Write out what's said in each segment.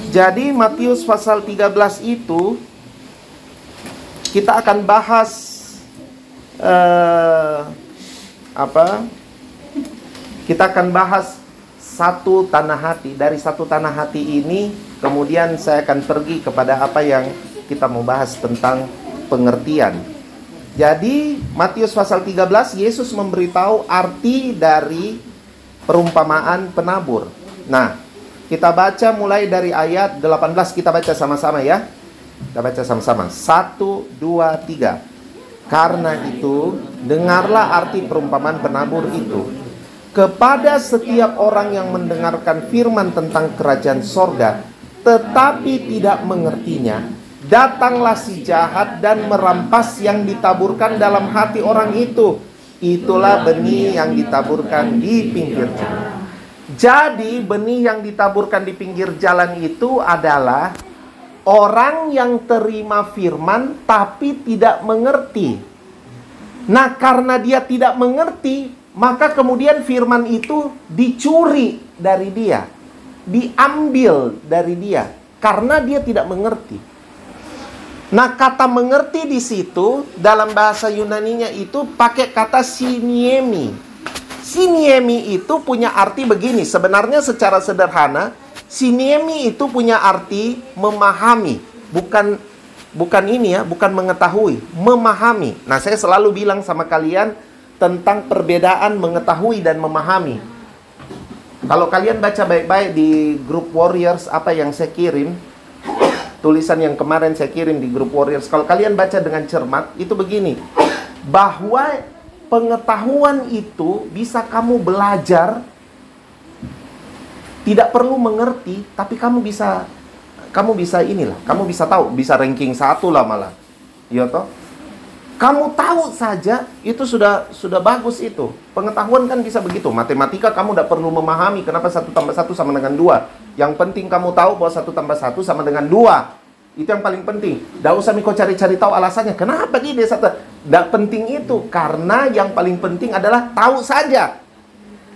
Jadi Matius pasal 13 itu kita akan bahas kita akan bahas satu tanah hati. Dari satu tanah hati ini kemudian saya akan pergi kepada apa yang kita mau bahas tentang pengertian. Jadi Matius pasal 13, Yesus memberitahu arti dari perumpamaan penabur. Nah, kita baca mulai dari ayat 18, kita baca sama-sama ya. Kita baca sama-sama. 1, 2, 3. Karena itu, dengarlah arti perumpamaan penabur itu. Kepada setiap orang yang mendengarkan firman tentang kerajaan sorga, tetapi tidak mengertinya, datanglah si jahat dan merampas yang ditaburkan dalam hati orang itu. Itulah benih yang ditaburkan di pinggir jalan. Jadi benih yang ditaburkan di pinggir jalan itu adalah orang yang terima firman tapi tidak mengerti. Nah, karena dia tidak mengerti, maka kemudian firman itu dicuri dari dia, diambil dari dia karena dia tidak mengerti. Nah, kata mengerti di situ dalam bahasa Yunaninya itu pakai kata siniemi. Siniemi itu punya arti begini. Sebenarnya secara sederhana, siniemi itu punya arti memahami. Bukan ini ya, bukan mengetahui, memahami. Nah, saya selalu bilang sama kalian tentang perbedaan mengetahui dan memahami. Kalau kalian baca baik-baik di grup Warriors apa yang saya kirim, tulisan yang kemarin saya kirim di grup Warriors, kalau kalian baca dengan cermat, itu begini. Bahwa pengetahuan itu bisa kamu belajar, tidak perlu mengerti, tapi kamu bisa inilah, kamu bisa tahu, bisa ranking 1 lah malah. Ya toh? Kamu tahu saja itu sudah bagus itu. Pengetahuan kan bisa begitu. Matematika kamu tidak perlu memahami kenapa 1 tambah 1 sama dengan 2. Yang penting kamu tahu bahwa 1 tambah 1 sama dengan 2. Itu yang paling penting. Tidak usah Miko cari-cari tahu alasannya. Kenapa dia satu? Tidak penting itu. Karena yang paling penting adalah tahu saja.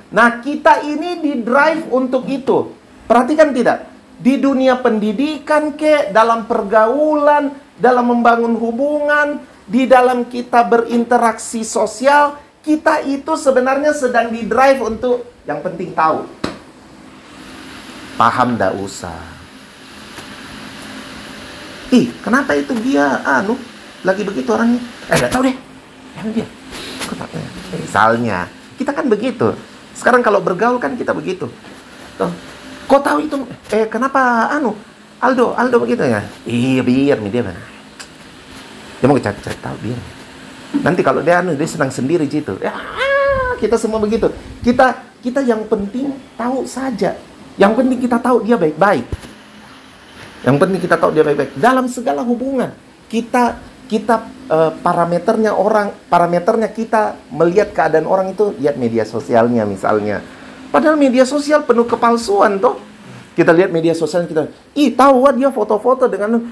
Nah, kita ini di-drive untuk itu. Perhatikan tidak? Di dunia pendidikan dalam pergaulan, dalam membangun hubungan, di dalam kita berinteraksi sosial, kita itu sebenarnya sedang di-drive untuk yang penting tahu. Paham tidak usah. Ih, kenapa itu dia lagi begitu orangnya? Enggak tahu deh. Dia. Misalnya, kita kan begitu. Sekarang kalau bergaul kan kita begitu. Tuh. Kok tahu itu? Kenapa Aldo begitu ya? Iya, biar dia mana. Dia mau cari tahu biar. Nanti kalau dia senang sendiri gitu. Ya, kita semua begitu. Kita yang penting tahu saja. Yang penting kita tahu dia baik-baik. Yang penting kita tahu dia baik-baik. Dalam segala hubungan, kita parameternya kita melihat keadaan orang itu, lihat media sosialnya misalnya. Padahal media sosial penuh kepalsuan toh. Kita lihat media sosial kita, tahu dia foto-foto dengan,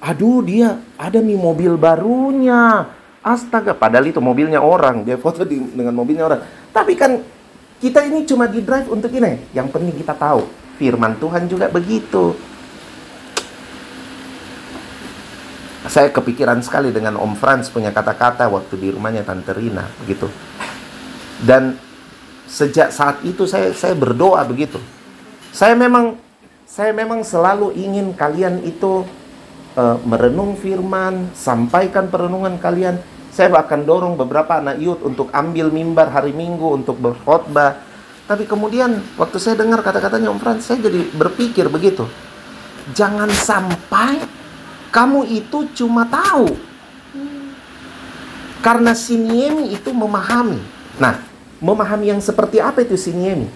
aduh dia ada nih mobil barunya. Astaga, padahal itu mobilnya orang, dia foto dengan mobilnya orang. Tapi kan kita ini cuma di-drive untuk ini. Yang penting kita tahu, firman Tuhan juga begitu. Saya kepikiran sekali dengan Om Frans punya kata-kata waktu di rumahnya Tante Rina begitu. Dan sejak saat itu saya berdoa begitu. Saya memang selalu ingin kalian itu merenung firman, sampaikan perenungan kalian. Saya akan dorong beberapa anak youth untuk ambil mimbar hari Minggu untuk berkhotbah. Tapi kemudian waktu saya dengar kata-katanya Om Frans, saya jadi berpikir begitu. Jangan sampai kamu itu cuma tahu. Karena siniemi itu memahami. Nah, memahami yang seperti apa itu siniemi?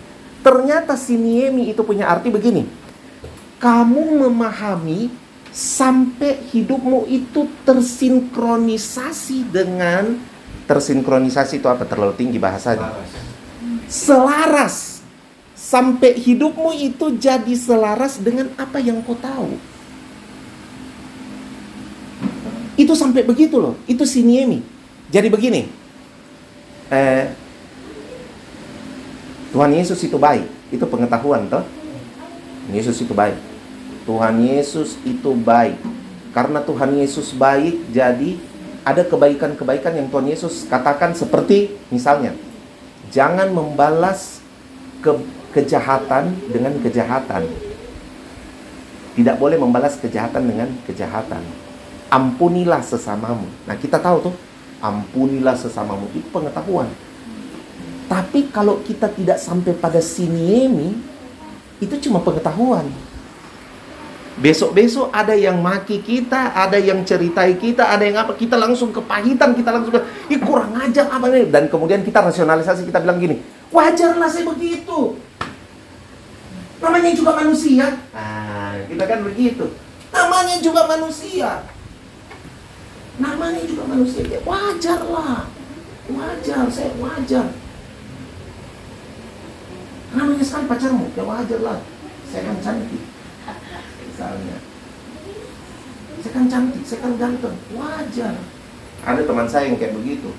Ternyata siniemi itu punya arti begini. Kamu memahami sampai hidupmu itu tersinkronisasi dengan... Tersinkronisasi itu apa? Terlalu tinggi bahasanya. Selaras. Sampai hidupmu itu jadi selaras dengan apa yang kau tahu. Itu sampai begitu loh. Itu siniemi. Jadi begini. Tuhan Yesus itu baik. Itu pengetahuan toh. Yesus itu baik. Tuhan Yesus itu baik. Karena Tuhan Yesus baik, jadi ada kebaikan-kebaikan yang Tuhan Yesus katakan, seperti misalnya, jangan membalas kejahatan dengan kejahatan. Tidak boleh membalas kejahatan dengan kejahatan. Ampunilah sesamamu. Nah, kita tahu tuh, ampunilah sesamamu itu pengetahuan. Tapi kalau kita tidak sampai pada sini ini, itu cuma pengetahuan. Besok-besok ada yang maki kita, ada yang ceritai kita, ada yang apa, kita langsung kepahitan, kita langsung kurang ajar apa nih. Dan kemudian kita rasionalisasi, kita bilang gini, wajarlah saya begitu, namanya juga manusia. Nah, kita kan begitu, namanya juga manusia, namanya juga manusia, ya wajarlah, wajar, saya wajar. Namanya sekali pacarmu, ya wajarlah, saya kan cantik. Misalnya, saya kan cantik, saya kan ganteng, wajar. Ada teman saya yang kayak begitu.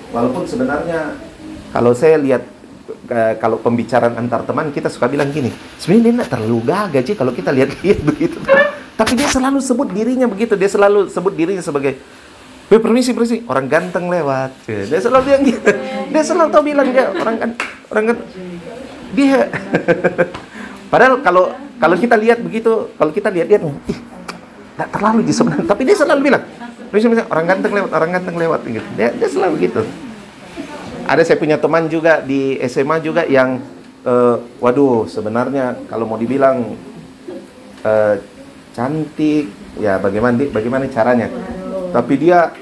Walaupun sebenarnya kalau saya lihat, kalau pembicaraan antar teman, kita suka bilang gini, sebenarnya dia tidak terlalu gagah sih kalau kita lihat-lihat begitu. Tapi dia selalu sebut dirinya begitu, dia selalu sebut dirinya sebagai, permisi, orang ganteng lewat. Dia selalu bilang gitu. Dia selalu tahu bilang dia orang ganteng. Dia padahal kalau kita lihat begitu, kalau kita lihat tidak terlalu sebenarnya, tapi dia selalu bilang, misalnya orang ganteng lewat gitu. Dia selalu gitu. Ada saya punya teman juga di SMA juga yang waduh, sebenarnya kalau mau dibilang cantik, ya bagaimana caranya? Tapi dia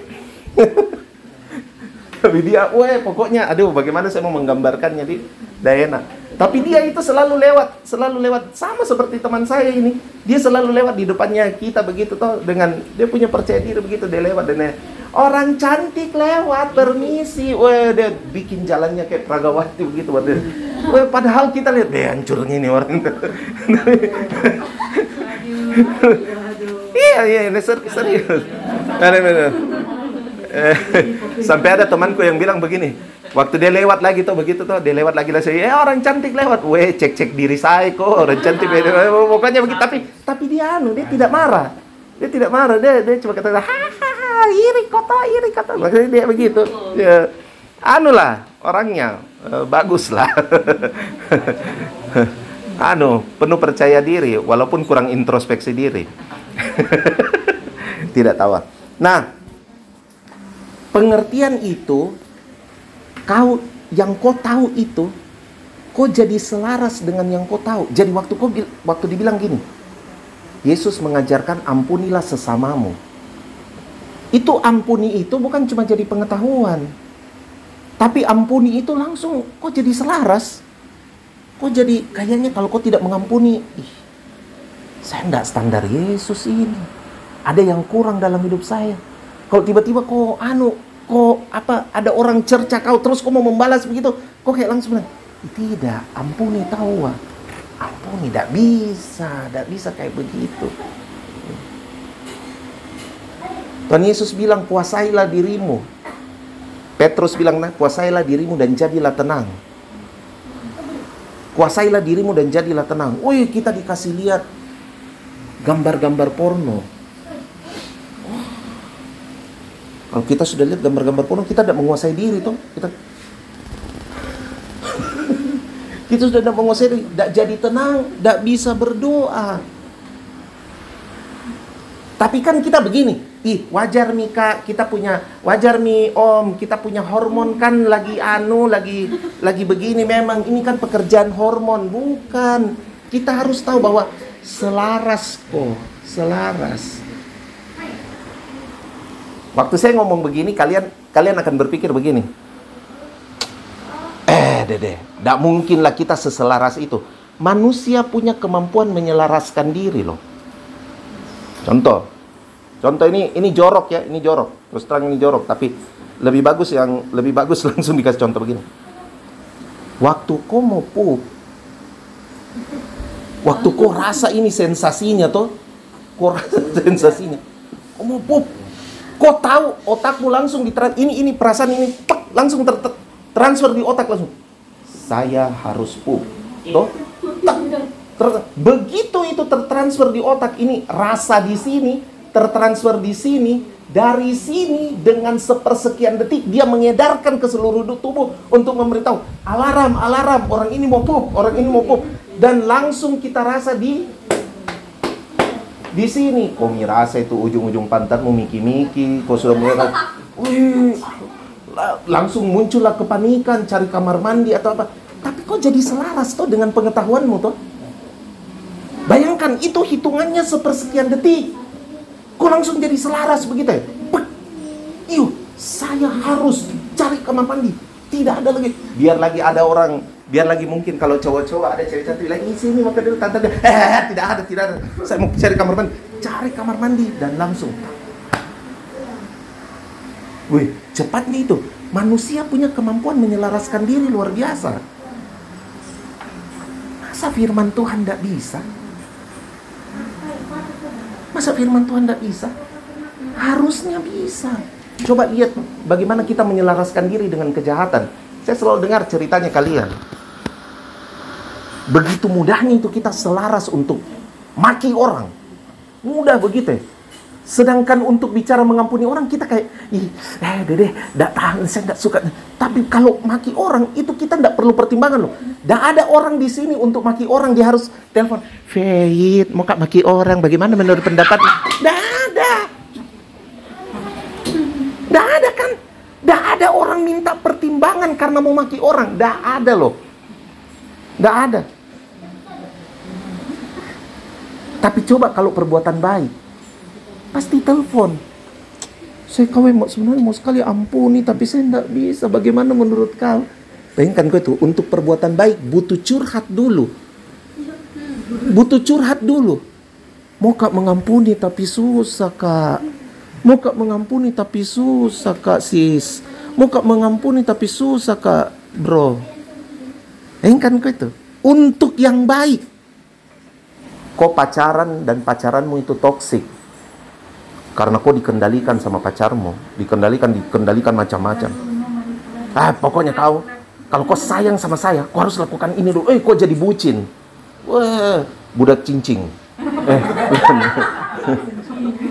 pokoknya aduh, bagaimana saya mau menggambarkannya, Diana. Tapi dia itu selalu lewat sama seperti teman saya ini. Dia selalu lewat di depannya kita begitu toh, dengan dia punya percaya diri begitu, dia lewat dan orang cantik lewat, permisi. Dia bikin jalannya kayak Pragawati begitu buat dia. Padahal kita lihat deh hancurnya ini orang. Iya, ini serius. Sampai ada temanku yang bilang begini, waktu dia lewat lagi tuh begitu tuh, dia lewat lagi orang cantik lewat, cek diri saya kok orang cantik, pokoknya begitu. Tapi dia tidak marah, dia cuma kata iri kota, maksudnya dia begitu, ya orangnya bagus lah, penuh percaya diri walaupun kurang introspeksi diri. Tidak tahu. Nah, pengertian itu, yang kau tahu itu, kau jadi selaras dengan yang kau tahu. Jadi waktu dibilang gini, Yesus mengajarkan ampunilah sesamamu. Itu ampuni itu bukan cuma jadi pengetahuan, tapi ampuni itu langsung kau jadi selaras. Kau jadi kayaknya kalau kau tidak mengampuni, saya enggak standar Yesus ini. Ada yang kurang dalam hidup saya. Kalau tiba-tiba ada orang cerca kau, terus kau mau membalas begitu, kau kayak langsung bilang, tidak, ampuni tahu, ampuni, tidak bisa kayak begitu. Tuhan Yesus bilang, kuasailah dirimu. Petrus bilang, kuasailah dirimu dan jadilah tenang. Kuasailah dirimu dan jadilah tenang. Kita dikasih lihat gambar-gambar porno. Kalau kita sudah lihat gambar-gambar porno, kita tidak menguasai diri toh. Kita sudah tidak menguasai diri, tidak jadi tenang, tidak bisa berdoa. Tapi kan kita begini, wajar mi kak, wajar mi om, kita punya hormon kan lagi begini, memang ini kan pekerjaan hormon, bukan. Kita harus tahu bahwa selaras. Waktu saya ngomong begini, kalian akan berpikir begini. Dede, tidak mungkinlah kita seselaras itu. Manusia punya kemampuan menyelaraskan diri loh. Contoh ini jorok ya, ini jorok. Terus terang ini jorok, tapi lebih bagus langsung dikasih contoh begini. Waktu kau mau pup, waktu kau rasa ini sensasinya toh, kau mau pup, kau tahu otakmu langsung ini perasaan ini langsung transfer di otak langsung. Saya harus pup, toh? Begitu itu tertransfer di otak, ini rasa di sini, tertransfer di sini, dari sini dengan sepersekian detik dia mengedarkan ke seluruh tubuh untuk memberitahu alarm, alarm, orang ini mau pup, orang ini mau pup, dan langsung kita rasa di sini. Kau merasa itu ujung-ujung pantatmu miki-miki, kau sudah mulai, langsung muncullah kepanikan, cari kamar mandi atau apa. Tapi kok jadi selaras toh dengan pengetahuanmu toh? Bayangkan itu hitungannya sepersekian detik. Kok langsung jadi selaras begitu ya? Saya harus cari kamar mandi. Tidak ada lagi. Biar lagi ada orang, biar lagi mungkin kalau cowok-cowok ada cewek cantik lagi sini maka dulu tante. Tidak ada. Saya mau cari kamar mandi. Cari kamar mandi dan langsung. Cepatnya itu. Manusia punya kemampuan menyelaraskan diri luar biasa. Masa firman Tuhan tidak bisa? Masa firman Tuhan tidak bisa? Harusnya bisa. Coba lihat bagaimana kita menyelaraskan diri dengan kejahatan. Saya selalu dengar ceritanya kalian. Begitu mudahnya itu kita selaras untuk maki orang. Mudah begitu ya. Sedangkan untuk bicara mengampuni orang kita kayak, dede, tidak tahan, saya tidak suka. Tapi kalau maki orang itu kita tidak perlu pertimbangan loh. Tidak ada orang di sini untuk maki orang, dia harus telepon, Faith, mau kak maki orang, bagaimana menurut pendapat? Tidak ada. Tidak ada kan? Tidak ada orang minta pertimbangan karena mau maki orang. Tidak ada loh. Tidak ada. Tapi coba kalau perbuatan baik, pasti telepon. Saya sebenarnya mau sekali ampuni, tapi saya tidak bisa. Bagaimana menurut kau? Bayangkan kau itu, untuk perbuatan baik butuh curhat dulu. Butuh curhat dulu. Mau kak mengampuni tapi susah kak. Mau kak mengampuni tapi susah kak sis. Mau kak mengampuni tapi susah kak bro. Bayangkan kau itu, untuk yang baik. Kau pacaran dan pacaranmu itu toksik karena kau dikendalikan sama pacarmu, dikendalikan macam-macam. Pokoknya kalau kau sayang sama saya, kau harus lakukan ini dulu. Kau jadi bucin. Wah, budak cincing.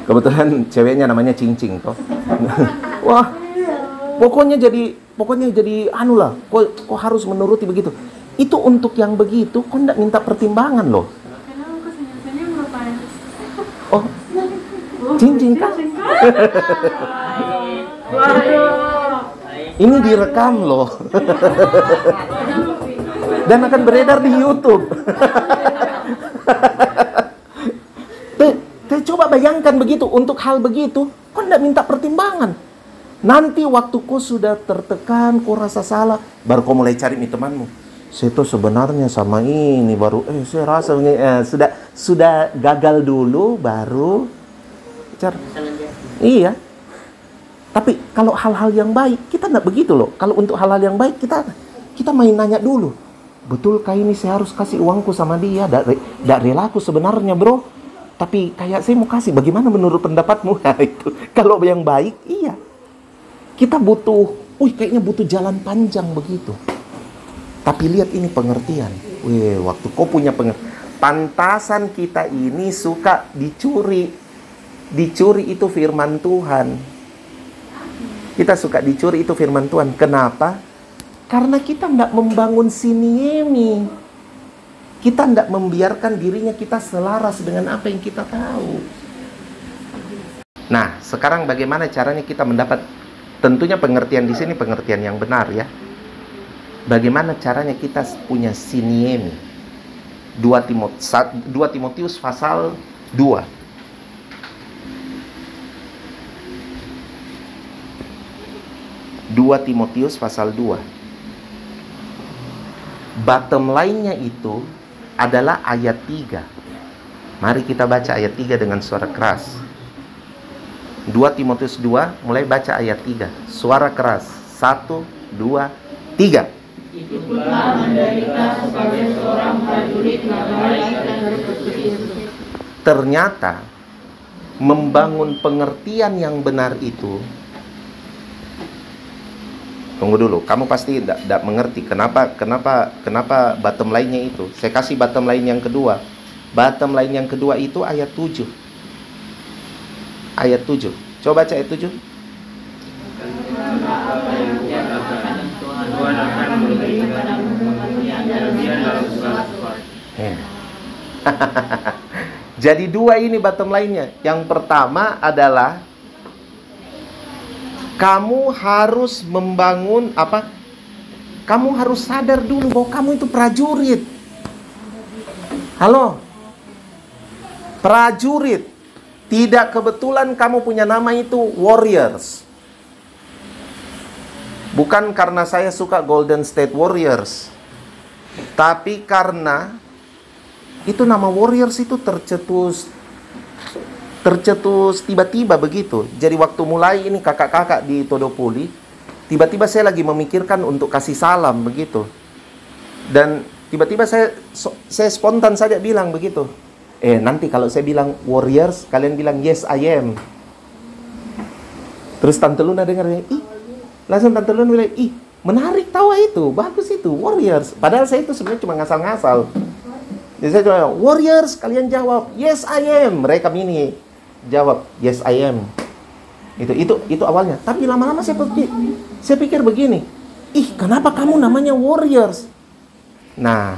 Kebetulan ceweknya namanya cincing toh. Wah, pokoknya jadi anulah. Kau harus menuruti begitu. Itu untuk yang begitu, kau tidak minta pertimbangan loh. Oh, cincin kan? Ini direkam loh. Dan akan beredar di YouTube. Coba bayangkan begitu, untuk hal begitu, kau tidak minta pertimbangan. Nanti waktu kau sudah tertekan, kau rasa salah, baru kau mulai cari temanmu. Saya tuh sebenarnya sama ini baru, saya rasa sudah gagal dulu, baru cari. Iya. Tapi kalau hal-hal yang baik, kita tidak begitu loh. Kalau untuk hal-hal yang baik, kita main nanya dulu. Betulkah ini saya harus kasih uangku sama dia? Tidak rela aku sebenarnya bro. Tapi kayak saya mau kasih, bagaimana menurut pendapatmu? Nah, itu. Kalau yang baik, iya. Kita butuh, kayaknya butuh jalan panjang begitu. Tapi lihat ini pengertian. Waktu kau punya pengertian. Pantasan kita ini suka dicuri. Dicuri itu firman Tuhan. Kita suka dicuri itu firman Tuhan. Kenapa? Karena kita tidak membangun siniemi. Kita tidak membiarkan dirinya kita selaras dengan apa yang kita tahu. Nah, sekarang bagaimana caranya kita mendapat, tentunya pengertian di sini pengertian yang benar ya. Bagaimana caranya kita punya siniemi? 2 Timotius pasal 2. Timotius pasal 2. Bottom line-nya itu adalah ayat 3. Mari kita baca ayat 3 dengan suara keras. 2 Timotius 2, mulai baca ayat 3. Suara keras. 1, 2, 3. Ikutlah menderita sebagai seorang prajurit baik dan berpikir. Ternyata membangun pengertian yang benar itu Tunggu dulu, kamu pasti tidak mengerti kenapa bottom line-nya itu. Saya kasih bottom line yang kedua. Bottom line yang kedua itu ayat 7. Ayat 7. Coba baca ayat 7. Tuhan akan memberi padamu pengertian dalam segala sesuatu. Jadi dua ini bottom line-nya. Yang pertama adalah kamu harus membangun apa? Kamu harus sadar dulu bahwa kamu itu prajurit. Halo? Prajurit. Tidak kebetulan kamu punya nama itu Warriors. Bukan karena saya suka Golden State Warriors, tapi karena itu nama Warriors itu tercetus tiba-tiba begitu. Jadi waktu mulai ini kakak-kakak di Todopuli, tiba-tiba saya lagi memikirkan untuk kasih salam begitu. Dan tiba-tiba saya spontan saja bilang begitu. Nanti kalau saya bilang Warriors, kalian bilang yes I am. Terus Tante Luna dengar, langsung Tante Luna bilang, menarik tawa itu, bagus itu, Warriors. Padahal saya itu sebenarnya cuma ngasal-ngasal. Jadi saya cuma, Warriors, kalian jawab, yes I am. Mereka mini jawab, yes I am. Itu awalnya. Tapi lama-lama saya pikir begini, kenapa kamu namanya Warriors? Nah,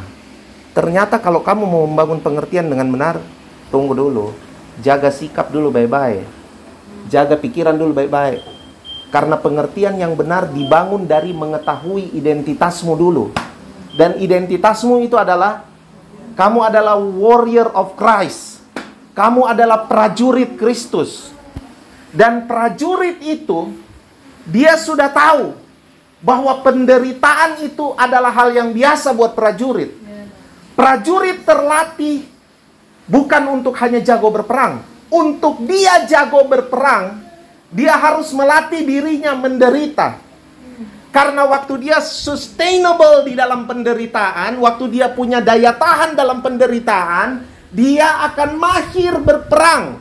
ternyata kalau kamu mau membangun pengertian dengan benar, tunggu dulu. Jaga sikap dulu baik-baik. Jaga pikiran dulu baik-baik. Karena pengertian yang benar dibangun dari mengetahui identitasmu dulu. Dan identitasmu itu adalah, kamu adalah warrior of Christ. Kamu adalah prajurit Kristus. Dan prajurit itu, dia sudah tahu bahwa penderitaan itu adalah hal yang biasa buat prajurit. Prajurit terlatih bukan untuk hanya jago berperang. Untuk dia jago berperang, dia harus melatih dirinya menderita. Karena waktu dia sustainable di dalam penderitaan, waktu dia punya daya tahan dalam penderitaan, dia akan mahir berperang.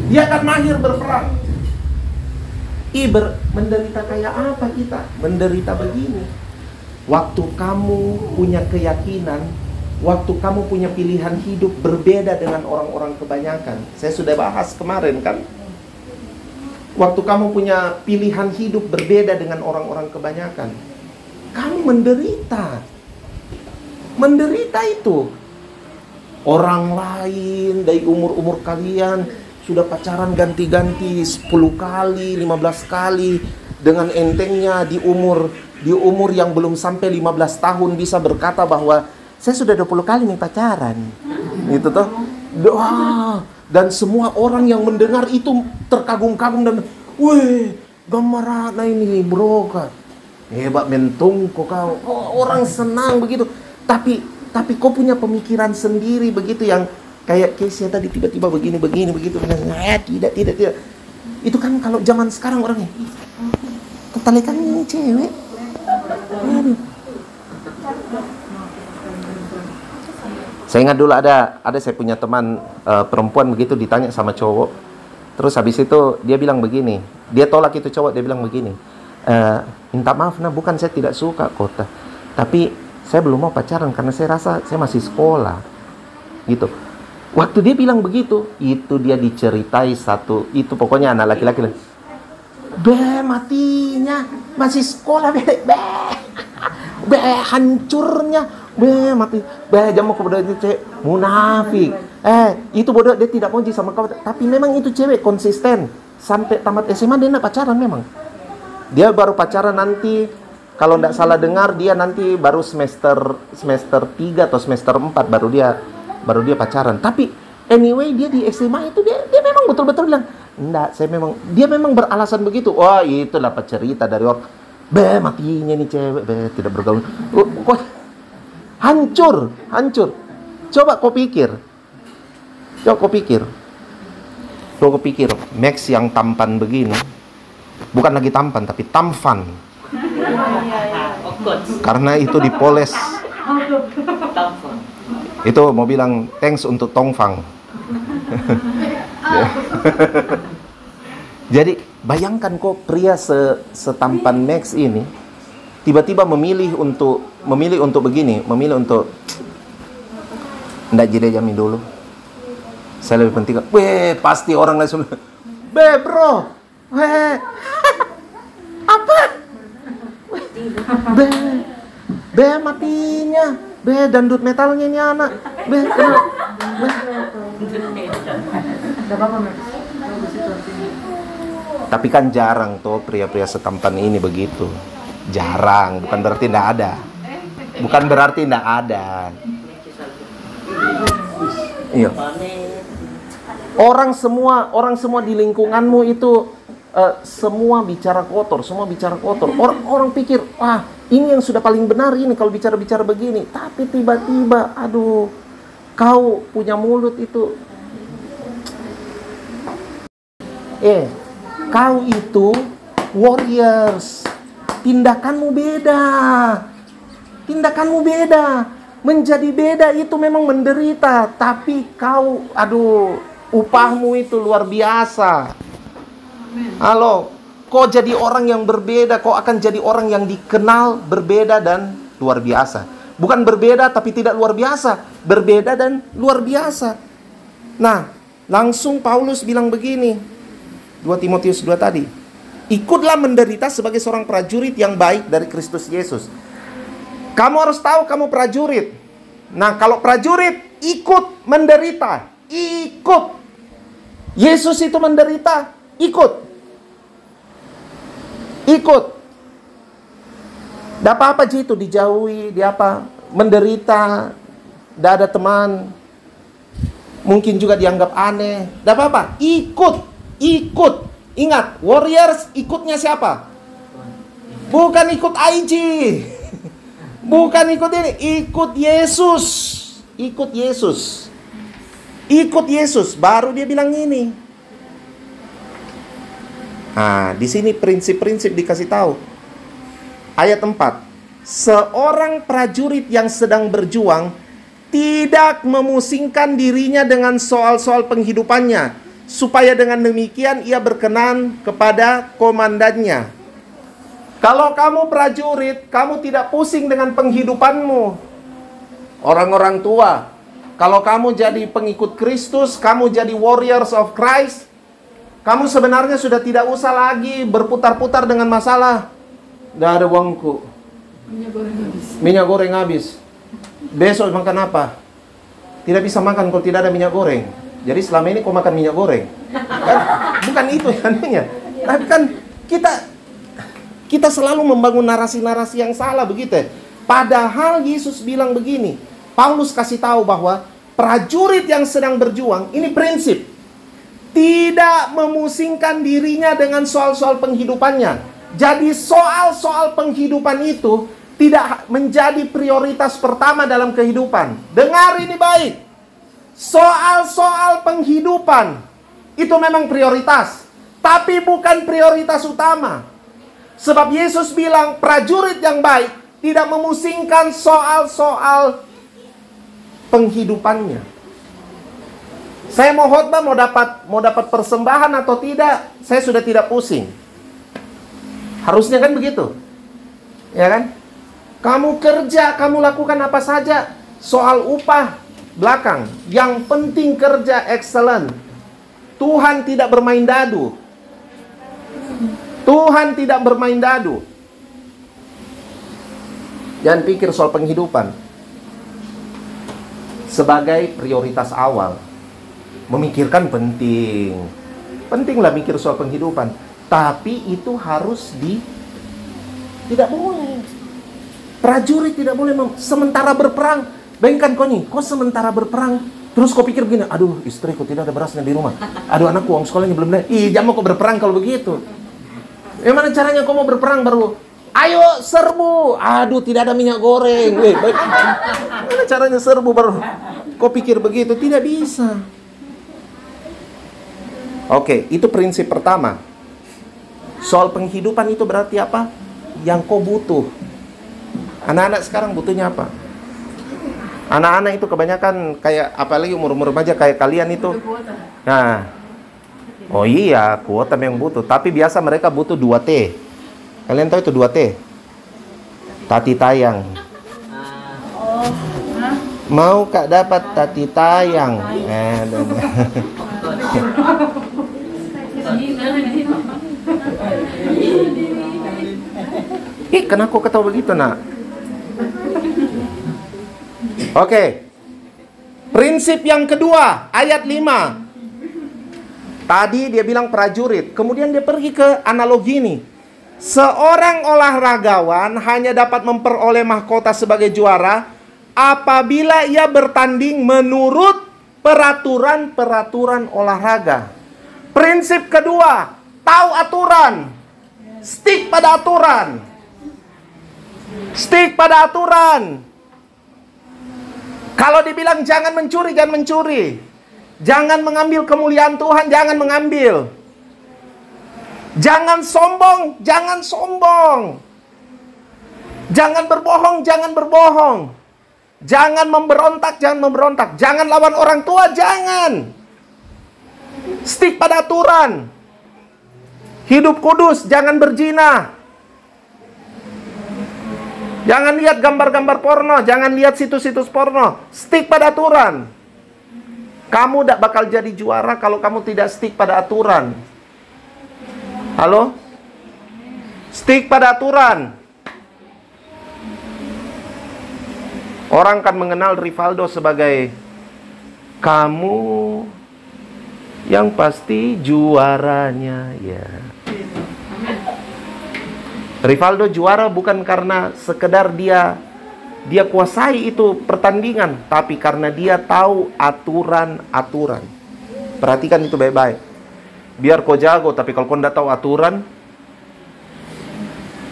Dia akan mahir berperang. Menderita kayak apa kita? Menderita begini. Waktu kamu punya keyakinan, waktu kamu punya pilihan hidup berbeda dengan orang-orang kebanyakan. Saya sudah bahas kemarin kan. Waktu kamu punya pilihan hidup berbeda dengan orang-orang kebanyakan, kamu menderita. Menderita itu. Orang lain dari umur-umur kalian sudah pacaran ganti-ganti 10 kali, 15 kali. Dengan entengnya di umur yang belum sampai 15 tahun bisa berkata bahwa saya sudah 20 kali nih pacaran. Gitu toh. Dan semua orang yang mendengar itu terkagum-kagum dan weh, gambarana ini bro kan. Hebat mentung kok kau. Orang senang begitu. Tapi kau punya pemikiran sendiri begitu yang kayak Kesia tadi tiba-tiba begini begitu. Tidak. Itu kan kalau zaman sekarang orangnya ketalikan ini cewek. Aduh. Saya ingat dulu ada saya punya teman perempuan begitu ditanya sama cowok. Terus habis itu dia bilang begini. Dia tolak itu cowok, dia bilang begini. Minta maaf nah, bukan saya tidak suka kota. Tapi saya belum mau pacaran karena saya rasa saya masih sekolah. Gitu. Waktu dia bilang begitu, itu dia diceritai satu, itu pokoknya anak laki-laki. Matinya masih sekolah hancurnya. Mati. Jamu kepada itu cewek munafik. Itu bodoh, dia tidak puji sama kau. Tapi memang itu cewek konsisten sampai tamat SMA dia nak pacaran memang. Dia baru pacaran nanti, kalau tidak salah dengar dia nanti baru semester 3 atau semester 4 baru dia pacaran. Tapi anyway dia di SMA itu dia memang betul-betul bilang, enggak, dia memang beralasan begitu. Wah, itu dapat cerita dari orang. Matinya nih cewek, tidak bergaul. Hancur. Coba kau pikir. Max yang tampan begini, bukan lagi tampan tapi tamfan. Karena itu dipoles. Itu mau bilang thanks untuk Tongfang. Bayangkan kok pria setampan Max ini tiba-tiba memilih untuk begini, memilih untuk ndak jadi jamin dulu. Saya lebih penting. Weh, pasti orang langsung, bro, apa? Matinya, dandut metalnya ini anak, Tapi kan jarang tuh pria-pria setampan ini begitu. Jarang, bukan berarti tidak ada. Bukan berarti tidak ada. Iya. Orang semua di lingkunganmu itu semua bicara kotor. Orang pikir, ini yang sudah paling benar ini kalau bicara begini. Tapi tiba-tiba, aduh, kau punya mulut itu. Kau itu warriors. Tindakanmu beda. Menjadi beda itu memang menderita. Tapi kau, upahmu itu luar biasa. Halo, kau jadi orang yang berbeda. Kau akan jadi orang yang dikenal berbeda dan luar biasa. Bukan berbeda tapi tidak luar biasa. Berbeda dan luar biasa. Nah, langsung Paulus bilang begini. 2 Timotius 2 tadi. Ikutlah menderita sebagai seorang prajurit yang baik dari Kristus Yesus. Kamu harus tahu kamu prajurit. Nah, kalau prajurit ikut menderita. Ikut. Yesus itu menderita. Ikut. Tidak apa-apa itu dijauhi, menderita, tidak ada teman, mungkin juga dianggap aneh. Tidak apa-apa. Ikut. Ingat, warriors ikutnya siapa? Bukan ikut IG. Bukan ikut ini, ikut Yesus. Ikut Yesus, baru dia bilang ini. Nah, di sini prinsip-prinsip dikasih tahu. Ayat 4. Seorang prajurit yang sedang berjuang tidak memusingkan dirinya dengan soal-soal penghidupannya, supaya dengan demikian ia berkenan kepada komandannya. Kalau kamu prajurit, kamu tidak pusing dengan penghidupanmu. Orang-orang tua, kalau kamu jadi pengikut Kristus, kamu jadi warriors of Christ, kamu sebenarnya sudah tidak usah lagi berputar-putar dengan masalah. Tidak ada uangku, minyak goreng habis. Besok makan apa? Tidak bisa makan kalau tidak ada minyak goreng. Jadi selama ini kau makan minyak goreng, kan? Bukan itu yang tapi kan kita selalu membangun narasi-narasi yang salah begitu. Padahal Yesus bilang begini, Paulus kasih tahu bahwa prajurit yang sedang berjuang ini prinsip tidak memusingkan dirinya dengan soal-soal penghidupannya. Jadi soal-soal penghidupan itu tidak menjadi prioritas pertama dalam kehidupan. Dengar ini baik. Soal-soal penghidupan itu memang prioritas, tapi bukan prioritas utama. Sebab Yesus bilang prajurit yang baik tidak memusingkan soal-soal penghidupannya. Saya mau khotbah, mau dapat persembahan atau tidak, saya sudah tidak pusing. Harusnya kan begitu. Ya kan? Kamu kerja, kamu lakukan apa saja, soal upah belakang. Yang penting kerja excellent. Tuhan tidak bermain dadu. Jangan pikir soal penghidupan sebagai prioritas awal. Memikirkan penting. Pentinglah mikir soal penghidupan. Tapi itu harus tidak boleh. Prajurit tidak boleh sementara berperang. Bayangkan kau nih, kau sementara berperang, terus kau pikir begini, aduh istriku tidak ada berasnya di rumah, aduh anakku uang sekolahnya belum ada. Jangan kau berperang kalau begitu. Gimana caranya kau mau berperang baru? Ayo serbu, aduh tidak ada minyak goreng. Gimana caranya serbu baru? Kau pikir begitu? Tidak bisa. Oke, itu prinsip pertama. Soal penghidupan itu berarti apa? Yang kau butuh. Anak-anak sekarang butuhnya apa? Anak-anak itu kebanyakan kayak, apalagi umur-umur remaja kayak kalian itu. Nah, Oh iya, kuota yang butuh. Tapi biasa mereka butuh 2T. Kalian tahu itu 2T? Tati tayang. Mau Kak dapat tati tayang? Kenapa kau ketawa begitu, nak? Oke. Prinsip yang kedua, ayat 5. Tadi dia bilang prajurit, kemudian dia pergi ke analogi ini. Seorang olahragawan hanya dapat memperoleh mahkota sebagai juara apabila ia bertanding menurut peraturan-peraturan olahraga. Prinsip kedua, tahu aturan. Stick pada aturan. Stick pada aturan. Kalau dibilang jangan mencuri, jangan mencuri. Jangan mengambil kemuliaan Tuhan, jangan mengambil. Jangan sombong, jangan sombong. Jangan berbohong, jangan berbohong. Jangan memberontak, jangan memberontak. Jangan lawan orang tua, jangan. Stick pada aturan. Hidup kudus, jangan berzina. Jangan lihat gambar-gambar porno, jangan lihat situs-situs porno. Stick pada aturan. Kamu tidak bakal jadi juara kalau kamu tidak stick pada aturan. Halo? Stick pada aturan. Orang kan mengenal Rivaldo sebagai kamu yang pasti juaranya, ya. Rivaldo juara bukan karena sekedar dia kuasai itu pertandingan, tapi karena dia tahu aturan-aturan. Perhatikan itu baik-baik. Biar kau jago, tapi kalau kau tidak tahu aturan,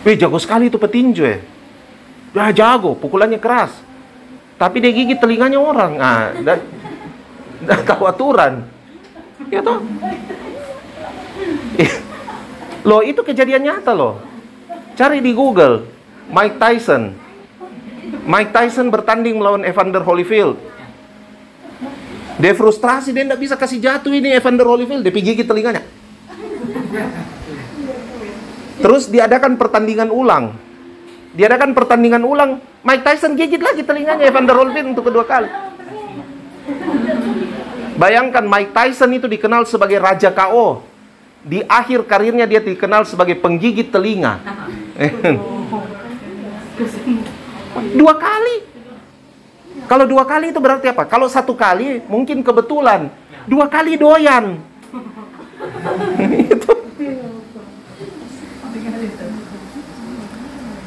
jago sekali itu petinju ya. Dia jago, pukulannya keras. Tapi dia gigit telinganya orang. Tidak tahu aturan. Ya toh? Loh, itu kejadian nyata loh. Cari di Google, Mike Tyson. Mike Tyson bertanding melawan Evander Holyfield. Dia frustrasi, dia tidak bisa kasih jatuh ini Evander Holyfield. Dia gigit telinganya. Terus diadakan pertandingan ulang. Mike Tyson gigit lagi telinganya Evander Holyfield untuk kedua kali. Bayangkan, Mike Tyson itu dikenal sebagai Raja KO. Di akhir karirnya dia dikenal sebagai penggigit telinga. 2 kali. Kalau 2 kali itu berarti apa? Kalau 1 kali mungkin kebetulan, 2 kali doyan. Itu.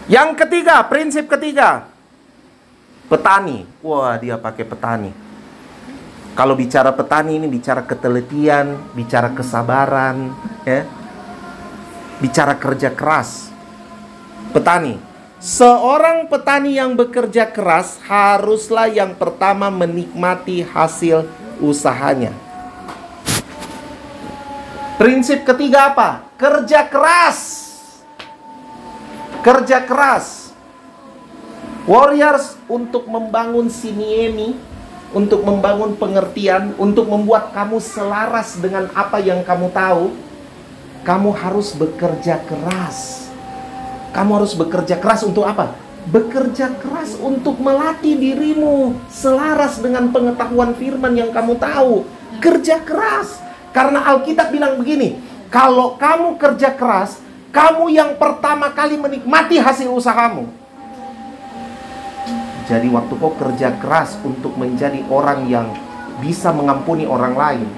Yang ketiga, prinsip ketiga, petani. Wah, dia pakai petani. Kalau bicara petani ini bicara ketelitian, bicara kesabaran, ya. Bicara kerja keras. Petani. Seorang petani yang bekerja keras haruslah yang pertama menikmati hasil usahanya. Prinsip ketiga apa? Kerja keras. Kerja keras. Warriors untuk membangun siniemi, untuk membangun pengertian, untuk membuat kamu selaras dengan apa yang kamu tahu, kamu harus bekerja keras. Kamu harus bekerja keras untuk apa? Bekerja keras untuk melatih dirimu selaras dengan pengetahuan firman yang kamu tahu. Kerja keras. Karena Alkitab bilang begini, kalau kamu kerja keras, kamu yang pertama kali menikmati hasil usahamu. Jadi waktu kau kerja keras untuk menjadi orang yang bisa mengampuni orang lain,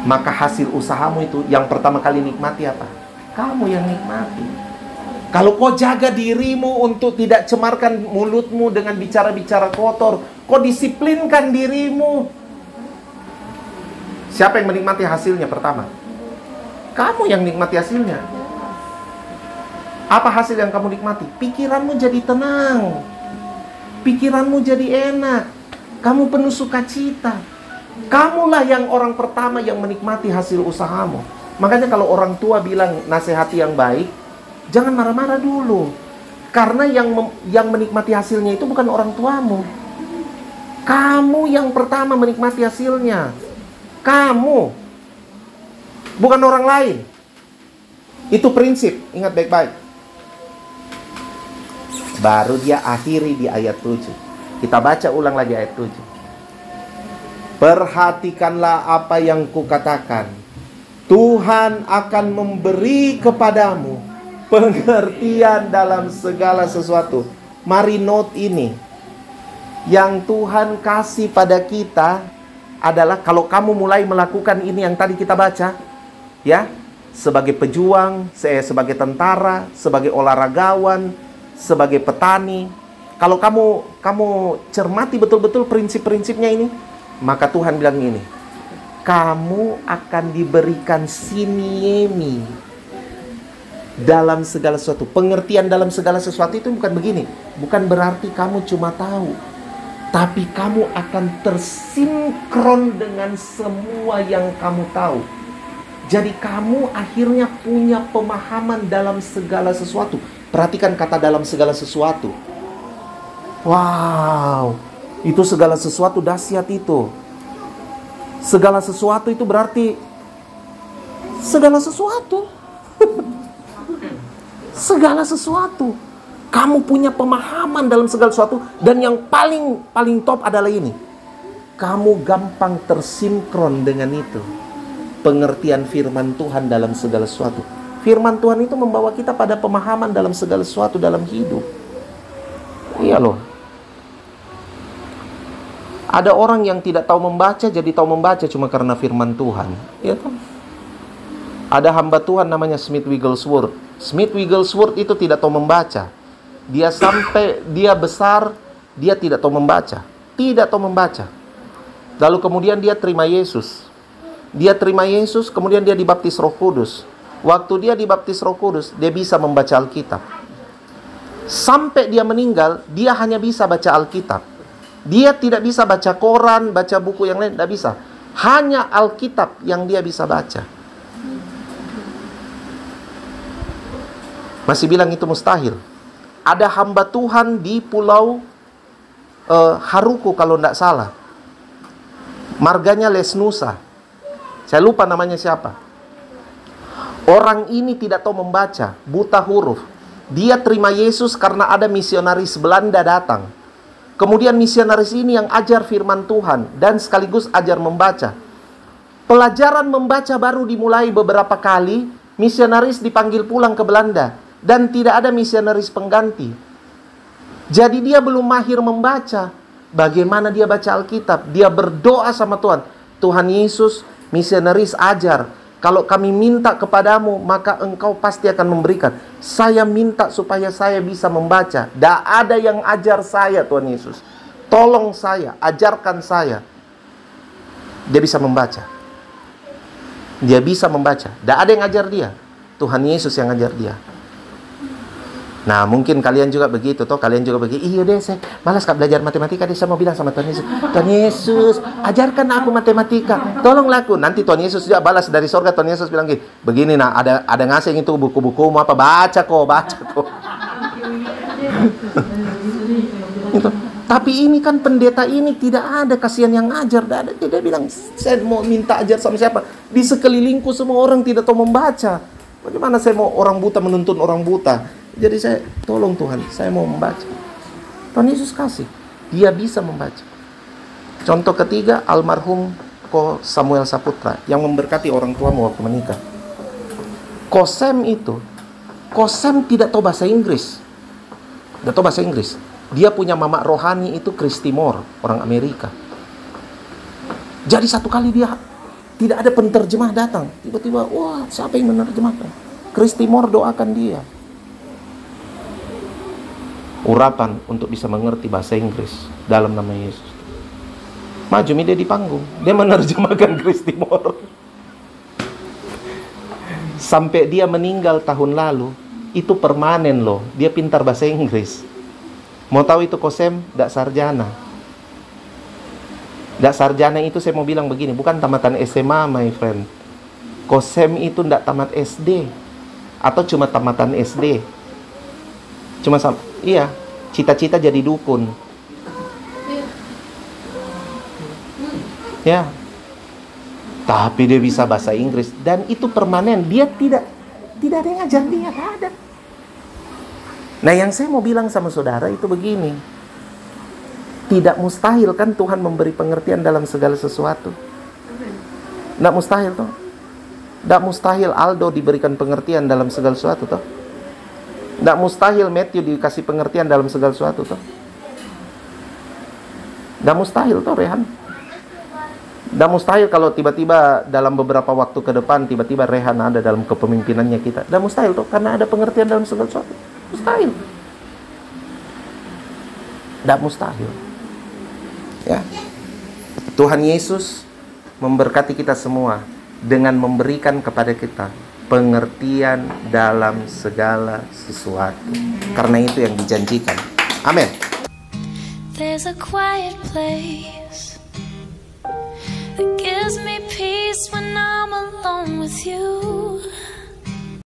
maka hasil usahamu itu yang pertama kali nikmati apa? Kamu yang nikmati. Kalau kau jaga dirimu untuk tidak cemarkan mulutmu dengan bicara-bicara kotor, kau disiplinkan dirimu, siapa yang menikmati hasilnya pertama? Kamu yang nikmati hasilnya. Apa hasil yang kamu nikmati? Pikiranmu jadi tenang, pikiranmu jadi enak, kamu penuh sukacita. Kamulah yang orang pertama yang menikmati hasil usahamu. Makanya kalau orang tua bilang nasihati yang baik, jangan marah-marah dulu. Karena yang menikmati hasilnya itu bukan orang tuamu. Kamu yang pertama menikmati hasilnya. Kamu. bukan orang lain. Itu prinsip, ingat baik-baik. Baru dia akhiri di ayat 7. Kita baca ulang lagi ayat 7. Perhatikanlah apa yang kukatakan. Tuhan akan memberi kepadamu pengertian dalam segala sesuatu. Mari note ini. Yang Tuhan kasih pada kita adalah kalau kamu mulai melakukan ini yang tadi kita baca, ya, sebagai pejuang, sebagai tentara, sebagai olahragawan, sebagai petani, kalau kamu cermati betul-betul prinsip-prinsipnya ini, maka Tuhan bilang ini, kamu akan diberikan siniemi dalam segala sesuatu. Pengertian dalam segala sesuatu itu bukan begini, bukan berarti kamu cuma tahu, tapi kamu akan tersinkron dengan semua yang kamu tahu. Jadi kamu akhirnya punya pemahaman dalam segala sesuatu. Perhatikan kata dalam segala sesuatu. Wow, itu segala sesuatu dahsyat itu. Segala sesuatu itu berarti segala sesuatu. Segala sesuatu. Kamu punya pemahaman dalam segala sesuatu. Dan yang paling top adalah ini. Kamu gampang tersinkron dengan itu. Pengertian firman Tuhan dalam segala sesuatu. Firman Tuhan itu membawa kita pada pemahaman dalam segala sesuatu dalam hidup. Iya loh. Ada orang yang tidak tahu membaca jadi tahu membaca cuma karena firman Tuhan. Iya kan? Ada hamba Tuhan namanya Smith Wigglesworth. Smith Wigglesworth itu tidak tahu membaca. Dia sampai dia besar, dia tidak tahu membaca. Tidak tahu membaca. Lalu kemudian dia terima Yesus. Dia terima Yesus, kemudian dia dibaptis Roh Kudus. Waktu dia dibaptis Roh Kudus, dia bisa membaca Alkitab. Sampai dia meninggal, dia hanya bisa baca Alkitab. Dia tidak bisa baca koran, baca buku yang lain, tidak bisa. Hanya Alkitab yang dia bisa baca. Masih bilang itu mustahil. Ada hamba Tuhan di pulau Haruku kalau tidak salah. Marganya Lesnusa. Saya lupa namanya siapa. Orang ini tidak tahu membaca, buta huruf. Dia terima Yesus karena ada misionaris Belanda datang. Kemudian misionaris ini yang ajar firman Tuhan dan sekaligus ajar membaca. Pelajaran membaca baru dimulai beberapa kali, misionaris dipanggil pulang ke Belanda dan tidak ada misionaris pengganti. Jadi dia belum mahir membaca. Bagaimana dia baca Alkitab? Dia berdoa sama Tuhan. Tuhan Yesus, misionaris ajar. Kalau kami minta kepadamu, maka engkau pasti akan memberikan. Saya minta supaya saya bisa membaca. Tidak ada yang ajar saya, Tuhan Yesus. Tolong saya, ajarkan saya. Dia bisa membaca. Dia bisa membaca. Tidak ada yang ajar dia. Tuhan Yesus yang ajar dia. Nah, mungkin kalian juga begitu, toh kalian juga begitu. Iya deh, saya malas kak belajar matematika. Dia saya mau bilang sama Tuhan Yesus, Tuhan Yesus, ajarkan aku matematika. Tolonglah aku. Nanti Tuhan Yesus juga balas dari sorga. Tuhan Yesus bilang gini, begini nah, ada ngasih itu buku-buku mau apa? Baca kok. Gitu. Tapi ini kan pendeta ini tidak ada, kasihan yang ajar. Tidak ada. Dia bilang, saya mau minta ajar sama siapa? Di sekelilingku semua orang tidak tahu membaca. Bagaimana saya mau orang buta menuntun orang buta? Jadi saya, tolong Tuhan, saya mau membaca. Tuhan Yesus kasih. Dia bisa membaca. Contoh ketiga, almarhum Ko Samuel Saputra yang memberkati orang tuamu waktu menikah. Kosem tidak tahu bahasa Inggris. Tidak tahu bahasa Inggris. Dia punya mama rohani itu Chris Timor, orang Amerika. Jadi satu kali dia tidak ada penterjemah datang. Tiba-tiba, wah, siapa yang menerjemahkan? Chris Timor doakan dia. Urapan untuk bisa mengerti bahasa Inggris dalam nama Yesus. Maju dia di panggung, dia menerjemahkan Chris Timor. Sampai dia meninggal tahun lalu, itu permanen loh. Dia pintar bahasa Inggris. Mau tahu itu Kosem? Dak sarjana. Dak sarjana itu saya mau bilang begini, bukan tamatan SMA my friend. Kosem itu ndak tamat SD atau cuma tamatan SD. Cuma iya, cita-cita jadi dukun. Ya. Tapi dia bisa bahasa Inggris dan itu permanen. Dia tidak ada yang ngajar dia, tidak ada. Nah, yang saya mau bilang sama saudara itu begini. Tidak mustahil kan Tuhan memberi pengertian dalam segala sesuatu. Tidak mustahil toh. Tidak mustahil Aldo diberikan pengertian dalam segala sesuatu toh. Tidak mustahil Matthew dikasih pengertian dalam segala sesuatu toh. Tidak mustahil toh Rehan. Tidak mustahil kalau tiba-tiba dalam beberapa waktu ke depan tiba-tiba Rehan ada dalam kepemimpinannya kita. Tidak mustahil toh, karena ada pengertian dalam segala sesuatu. Mustahil. Tidak mustahil. Ya. Tuhan Yesus memberkati kita semua dengan memberikan kepada kita pengertian dalam segala sesuatu. Karena itu yang dijanjikan. Amin. There's a quiet place that gives me peace when I'm alone with you.